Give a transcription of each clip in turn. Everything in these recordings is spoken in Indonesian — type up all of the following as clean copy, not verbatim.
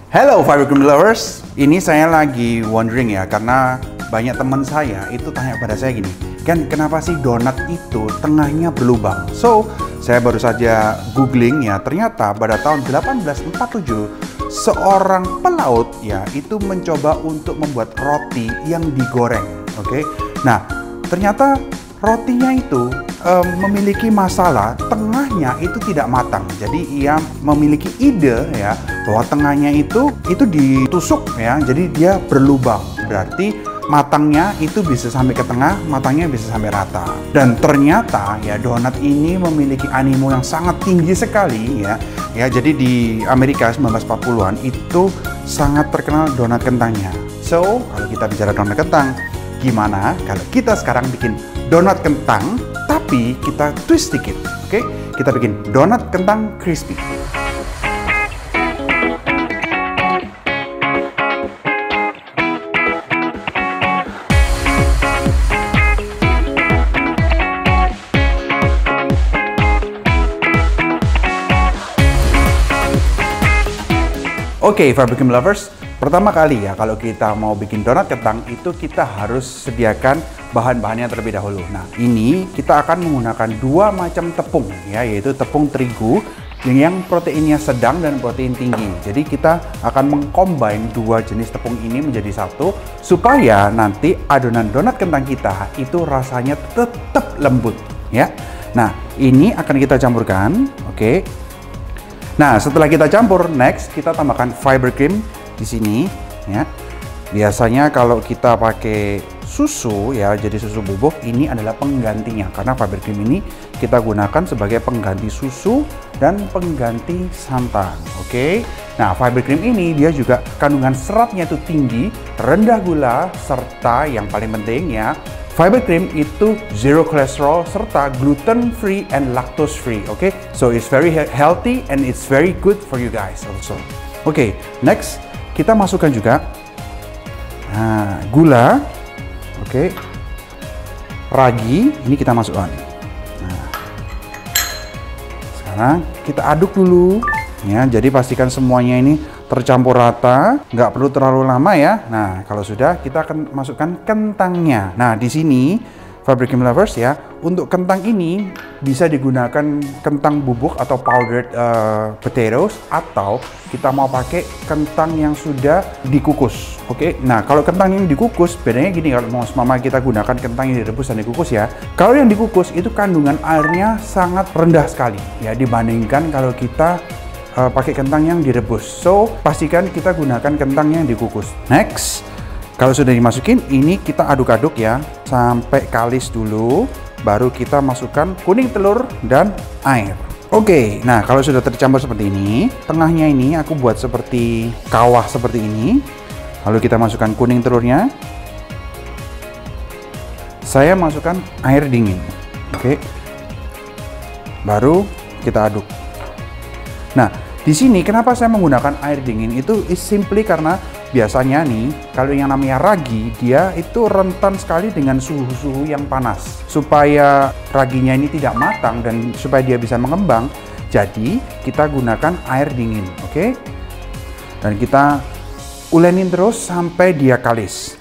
Hello Fiber Cream Lovers, ini saya lagi wondering ya, karena banyak teman saya itu tanya pada saya gini, kan kenapa sih donat itu tengahnya berlubang? So, saya baru saja googling ya, ternyata pada tahun 1847 seorang pelaut ya itu mencoba untuk membuat roti yang digoreng, oke? Nah, ternyata rotinya itu memiliki masalah, tengahnya itu tidak matang. Jadi ia memiliki ide ya bahwa tengahnya itu ditusuk ya, jadi dia berlubang. Berarti matangnya itu bisa sampai ke tengah, matangnya bisa sampai rata. Dan ternyata ya donat ini memiliki animo yang sangat tinggi sekali ya. Ya, jadi di Amerika 1940-an itu sangat terkenal donat kentangnya. So, kalau kita bicara donat kentang, gimana kalau kita sekarang bikin donat kentang tapi kita twist dikit, oke? Kita bikin donat kentang crispy. Oke, Fiber Cream Lovers, pertama kali ya kalau kita mau bikin donat kentang itu kita harus sediakan bahan-bahannya terlebih dahulu. Nah, ini kita akan menggunakan dua macam tepung ya, yaitu tepung terigu yang proteinnya sedang dan protein tinggi. Jadi kita akan mengcombine dua jenis tepung ini menjadi satu supaya nanti adonan donat kentang kita itu rasanya tetap lembut ya. Nah, ini akan kita campurkan, oke. Nah, setelah kita campur, next kita tambahkan fiber cream di sini ya. Biasanya kalau kita pakai susu ya, jadi susu bubuk, ini adalah penggantinya karena fiber cream ini kita gunakan sebagai pengganti susu dan pengganti santan. Oke. Nah, fiber cream ini dia juga kandungan seratnya itu tinggi, rendah gula, serta yang paling penting ya, fiber cream itu zero cholesterol serta gluten free and lactose free. Okay, so it's very healthy and it's very good for you guys also. Okay, next kita masukkan juga gula, okay, ragi ini kita masukkan. Nah, sekarang kita aduk dulu ya, jadi pastikan semuanya ini tercampur rata, nggak perlu terlalu lama ya. Nah, kalau sudah kita akan masukkan kentangnya. Nah, di sini Fiber Cream Lovers ya, untuk kentang ini bisa digunakan kentang bubuk atau powdered potatoes, atau kita mau pakai kentang yang sudah dikukus. Oke, nah kalau kentang yang dikukus bedanya gini, kalau mau mama kita gunakan kentang yang direbus dan dikukus ya. Kalau yang dikukus itu kandungan airnya sangat rendah sekali ya dibandingkan kalau kita pakai kentang yang direbus. So, pastikan kita gunakan kentang yang dikukus. Next, kalau sudah dimasukin, ini kita aduk-aduk ya sampai kalis dulu. Baru kita masukkan kuning telur dan air. Oke, nah kalau sudah tercampur seperti ini, tengahnya ini aku buat seperti kawah seperti ini. Lalu kita masukkan kuning telurnya. Saya masukkan air dingin. Oke. Baru kita aduk. Nah, di sini kenapa saya menggunakan air dingin itu simply karena biasanya nih kalau yang namanya ragi dia itu rentan sekali dengan suhu-suhu yang panas. Supaya raginya ini tidak matang dan supaya dia bisa mengembang, jadi kita gunakan air dingin, oke? Dan kita ulenin terus sampai dia kalis.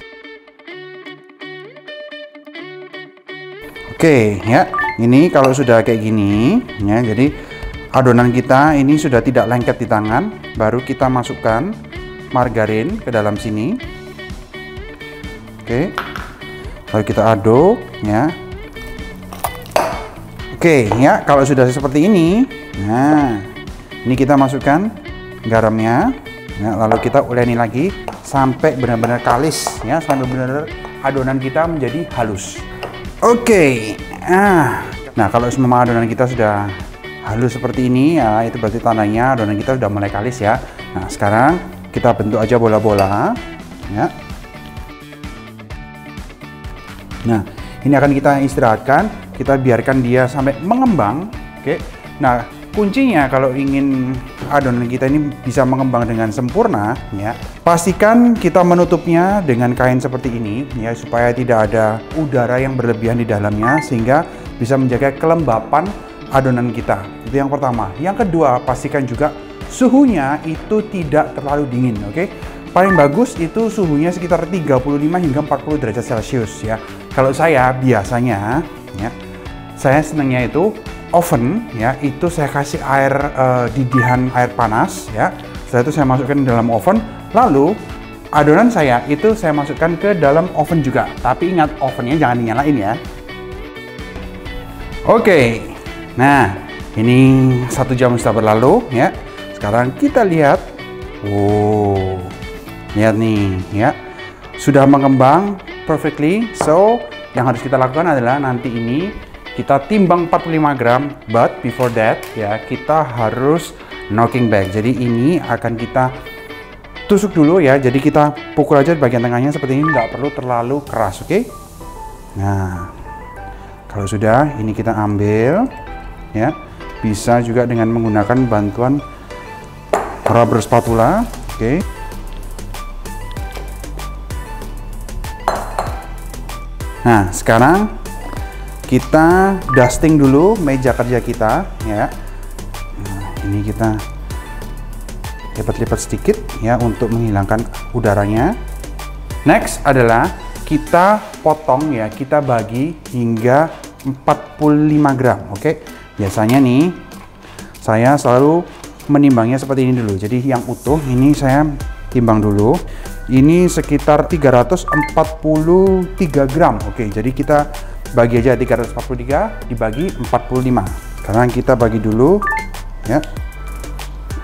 Oke, ya. Ini kalau sudah kayak gini ya, jadi adonan kita ini sudah tidak lengket di tangan, baru kita masukkan margarin ke dalam sini. Oke. Lalu kita aduk ya. Oke, ya, kalau sudah seperti ini, nah, ini kita masukkan garamnya. Ya, lalu kita uleni lagi sampai benar-benar kalis ya, sampai benar-benar adonan kita menjadi halus. Oke. Nah, kalau semua adonan kita sudah halus seperti ini ya, itu berarti tandanya adonan kita sudah mulai kalis ya. Nah, sekarang kita bentuk aja bola-bola ya. Nah, ini akan kita istirahatkan, kita biarkan dia sampai mengembang. Oke. Nah, kuncinya kalau ingin adonan kita ini bisa mengembang dengan sempurna ya, pastikan kita menutupnya dengan kain seperti ini ya, supaya tidak ada udara yang berlebihan di dalamnya sehingga bisa menjaga kelembapan adonan kita. Itu yang pertama. Yang kedua, pastikan juga suhunya itu tidak terlalu dingin, oke? Paling bagus itu suhunya sekitar 35 hingga 40 derajat Celcius ya. Kalau saya biasanya ya, saya senangnya itu oven ya, itu saya kasih air didihan air panas ya. Setelah itu saya masukkan ke dalam oven, lalu adonan saya itu saya masukkan ke dalam oven juga. Tapi ingat, ovennya jangan dinyalain ya. Oke, nah ini 1 jam sudah berlalu ya. Sekarang kita lihat, wow, lihat nih ya, sudah mengembang perfectly. So yang harus kita lakukan adalah nanti ini kita timbang 45 gram, but before that ya kita harus knocking back. Jadi ini akan kita tusuk dulu ya. Jadi kita pukul aja bagian tengahnya seperti ini, nggak perlu terlalu keras, oke? Nah, kalau sudah, ini kita ambil ya. Bisa juga dengan menggunakan bantuan rubber spatula, oke? Nah, sekarang kita dusting dulu meja kerja kita ya. Nah, ini kita lipat-lipat sedikit ya untuk menghilangkan udaranya. Next adalah kita potong ya, kita bagi hingga 45 gram, oke? Biasanya nih saya selalu menimbangnya seperti ini dulu. Jadi yang utuh ini saya timbang dulu. Ini sekitar 343 gram. Oke, jadi kita bagi aja 343 dibagi 45. Sekarang kita bagi dulu ya.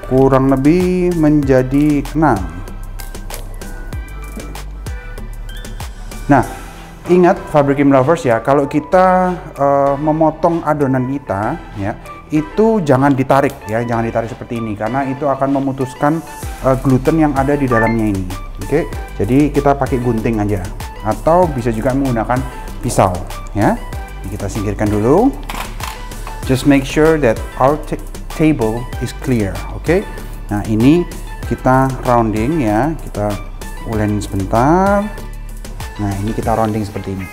Kurang lebih menjadi 6. Nah, ingat Fabric Lovers ya, kalau kita memotong adonan kita ya, itu jangan ditarik ya, jangan ditarik seperti ini karena itu akan memutuskan gluten yang ada di dalamnya ini. Oke, jadi kita pakai gunting aja atau bisa juga menggunakan pisau ya. Ini kita singkirkan dulu. Just make sure that our table is clear. Oke. Nah, ini kita rounding ya, kita ulen sebentar. Nah, ini kita rounding seperti ini.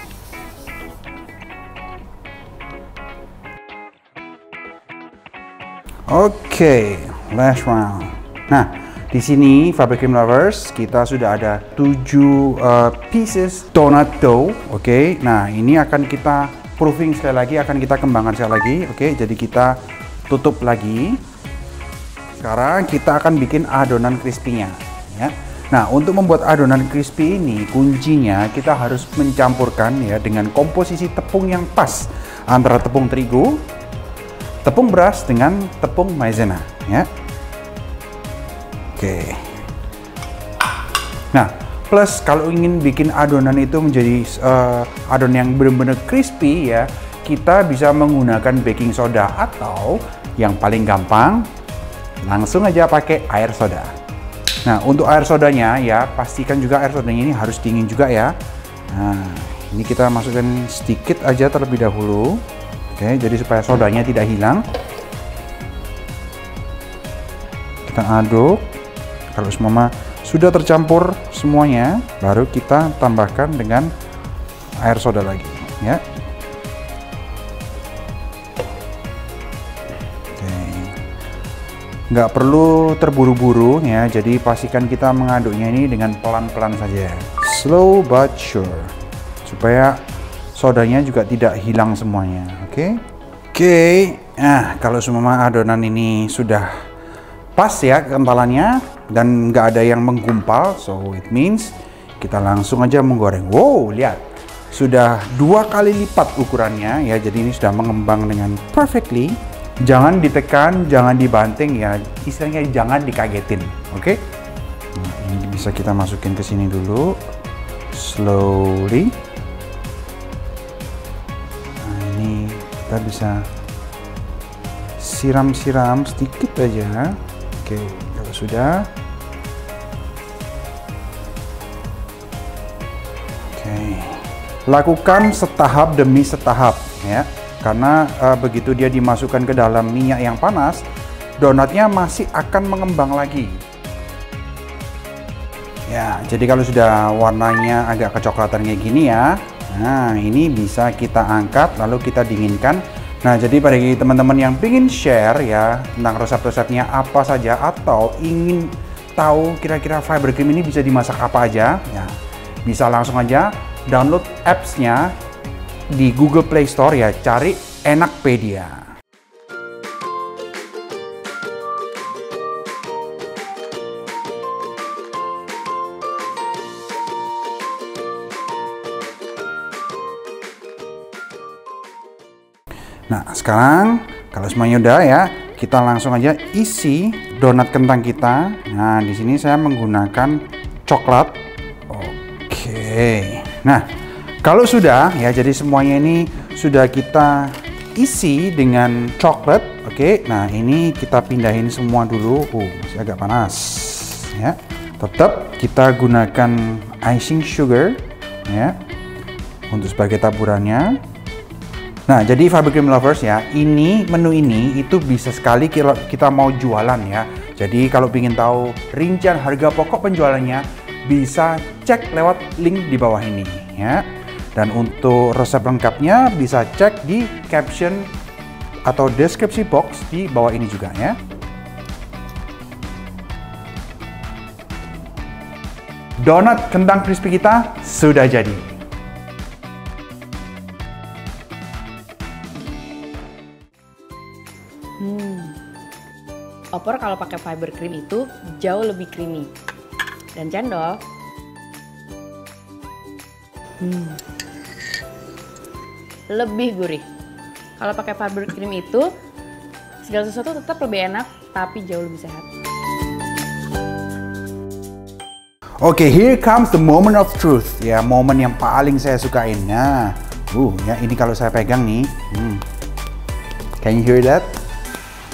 Oke, last round. Nah, di sini Fabric Lovers kita sudah ada 7 pieces donut dough. Oke, nah ini akan kita proofing sekali lagi, akan kita kembangkan sekali lagi. Oke, jadi kita tutup lagi. Sekarang kita akan bikin adonan crispy-nya ya. Nah, untuk membuat adonan crispy ini kuncinya kita harus mencampurkan ya dengan komposisi tepung yang pas antara tepung terigu, tepung beras dengan tepung maizena ya. Oke. Nah, plus kalau ingin bikin adonan itu menjadi adonan yang benar-benar crispy ya, kita bisa menggunakan baking soda atau yang paling gampang langsung aja pakai air soda. Nah, untuk air sodanya ya, pastikan juga air sodanya ini harus dingin juga ya. Nah, ini kita masukkan sedikit aja terlebih dahulu. Oke, jadi supaya sodanya tidak hilang. Kita aduk. Kalau semua sudah tercampur semuanya, baru kita tambahkan dengan air soda lagi ya. Nggak perlu terburu-buru ya, jadi pastikan kita mengaduknya ini dengan pelan-pelan saja, slow but sure, supaya sodanya juga tidak hilang semuanya. Oke. Nah, kalau semua adonan ini sudah pas ya kentalannya dan nggak ada yang menggumpal, so it means kita langsung aja menggoreng. Wow, lihat, sudah 2 kali lipat ukurannya ya, jadi ini sudah mengembang dengan perfectly. Jangan ditekan, jangan dibanting ya, istilahnya jangan dikagetin, oke? Nah, ini bisa kita masukin ke sini dulu, slowly. Nah, ini kita bisa siram-siram sedikit aja. Oke, kalau sudah, oke, lakukan setahap demi setahap ya. Karena begitu dia dimasukkan ke dalam minyak yang panas, donatnya masih akan mengembang lagi. Ya, jadi kalau sudah warnanya agak kecoklatan kayak gini ya, nah ini bisa kita angkat lalu kita dinginkan Nah, jadi bagi teman-teman yang ingin share ya tentang resep-resepnya apa saja atau ingin tahu kira-kira fiber cream ini bisa dimasak apa aja, ya bisa langsung aja download apps-nya di Google Play Store ya, cari Enakpedia. Nah, sekarang kalau semuanya udah ya, kita langsung aja isi donat kentang kita. Nah, di sini saya menggunakan coklat. Oke. Nah, kalau sudah ya, jadi semuanya ini sudah kita isi dengan coklat. Oke. Nah, ini kita pindahin semua dulu. Masih agak panas ya. Tetap kita gunakan icing sugar ya untuk sebagai taburannya. Nah, jadi fiber cream lovers ya, menu ini itu bisa sekali kita mau jualan ya. Jadi kalau ingin tahu rincian harga pokok penjualannya, bisa cek lewat link di bawah ini ya. Dan untuk resep lengkapnya bisa cek di caption atau deskripsi box di bawah ini juga ya. Donat kentang crispy kita sudah jadi. Opor kalau pakai fiber cream itu jauh lebih creamy. Dan cendol lebih gurih. Kalau pakai fiber cream itu segala sesuatu tetap lebih enak tapi jauh lebih sehat. Oke, here comes the moment of truth ya, momen yang paling saya sukain. Nah, ya ini kalau saya pegang nih, can you hear that?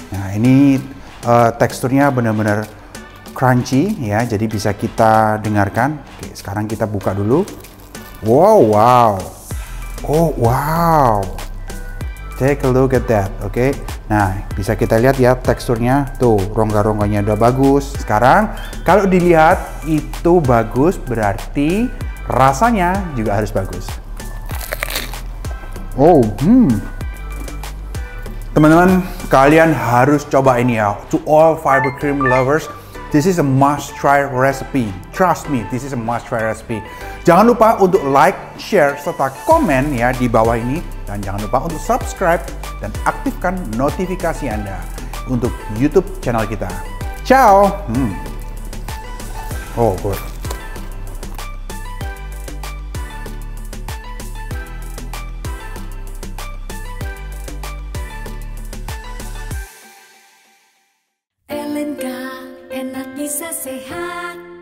Nah, ini teksturnya benar-benar crunchy ya, jadi bisa kita dengarkan. Oke, sekarang kita buka dulu. Wow. Oh wow, take a look at that. Oke, nah bisa kita lihat ya teksturnya tuh, rongga-rongganya udah bagus. Sekarang kalau dilihat itu bagus, berarti rasanya juga harus bagus. Teman-teman, kalian harus coba ini ya. To all fiber cream lovers, this is a must try recipe. Trust me, this is a must try recipe. Jangan lupa untuk like, share, serta komen ya di bawah ini. Dan jangan lupa untuk subscribe dan aktifkan notifikasi Anda untuk YouTube channel kita. Ciao! Oh, good. LNK, enak bisa sehat.